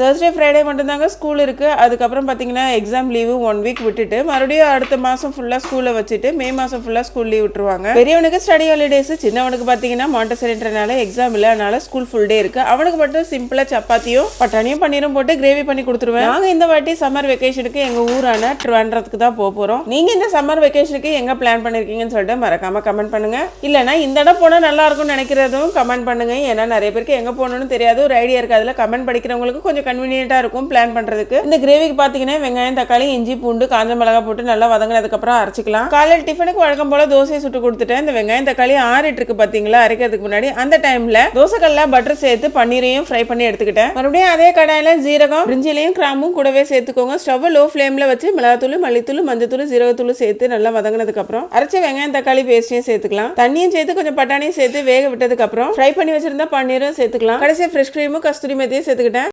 Thursday Friday மட்டும்தாங்க school இருக்கு. அதுக்கப்புறம் பார்த்தீங்கன்னா எக்ஸாம் லீவு 1 வீக் விட்டுட்டு மறுபடியும் அடுத்த மாதம் ஃபுல்லாக ஸ்கூலில் வச்சுட்டு மே மாதம் ஃபுல்லாக ஸ்கூல் லீவ் விட்டுருவாங்க. பெரியவனுக்கு ஸ்டடி ஹாலிடேஸ், சின்னவனுக்கு பார்த்தீங்கன்னா மாண்டசரின்றனால எக்ஸாம் இல்லை, அதனால ஸ்கூல் ஃபுல் டே இருக்கு. அவனுக்கு மட்டும் சிம்பிளாக சப்பாத்தியும் பட்டாணியும் பன்னீரும் போட்டு கிரேவி பண்ணி கொடுத்துருவேன். நாங்கள் இந்த வாட்டி சம்மர் வெக்கேஷனுக்கு எங்கள் ஊரான ட்ரிவாண்ட்ரத்துக்கு தான் போகிறோம். நீங்கள் இந்த சம்மர் வெக்கேஷனுக்கு எங்கே பிளான் பண்ணியிருக்கீங்கன்னு சொல்லிட்டு மறக்காம கமெண்ட் பண்ணுங்க. இல்லைனா இந்த இடம் போனால் நல்லா இருக்கும்னு நினைக்கிறதும் கமெண்ட் பண்ணுங்க. ஏன்னா நிறைய பேருக்கு எங்கே போகணும்னு தெரியாது, ஒரு ஐடியா இருக்கு. அதில் கமெண்ட் படிக்கிறவங்களுக்கு கொஞ்சம் கன்வீனியன்ட்டாக இருக்கும் பிளான் பண்ணுறதுக்கு. இந்த கிரேவிக்கு பார்த்தீங்கன்னா வெங்காயம், தக்காளி, இஞ்சி, பூண்டு, காஞ்ச மிளகாய் போட்டு நல்லா வதங்கினதுக்கப்புறம் அரைச்சிக்கலாம். காலையில் டிஃபனுக்கு வழக்கம் போல தோசையை சுட்டு கொடுத்துட்டேன். இந்த வெங்காயம் தக்காளி ஆறிட்டு இருக்கு பார்த்தீங்களா, அரைக்கிறதுக்கு முன்னாடி அந்த டைமில் தோசைக்கல்ல பட்டர் சேர்த்து பன்னீரையும் ஃப்ரை பண்ணி எடுத்துக்கிட்டேன். மறுபடியும் அதே கடாயில் ஜீரகம், பிரிஞ்சிலையும் கிராம்பும் கூடவே சேர்த்துக்கோங்க. ஸ்டவ் லோ ஃப்ளேமில் வச்சு மிளகாத்தூள், மல்லித்தூள், மஞ்சத்தூள், ஜீரகத்தூள் சேர்த்து நல்லா வதங்கினதுக்கப்புறம் அரைச்ச வெங்காயம் தக்காளி பேஸ்டையும் சேர்த்துக்கலாம். தண்ணியும் சேர்த்து கொஞ்சம் பட்டாணியும் சேர்த்து வேக விட்டதுக்கப்புறம் ஃப்ரை பண்ணி வச்சிருந்தா பன்னீரும் சேர்த்துக்கலாம். கடைசியாக ஃப்ரெஷ் கிரீமும் கஸ்தூரி மெத்தியும் சேர்த்துக்கிட்டேன்.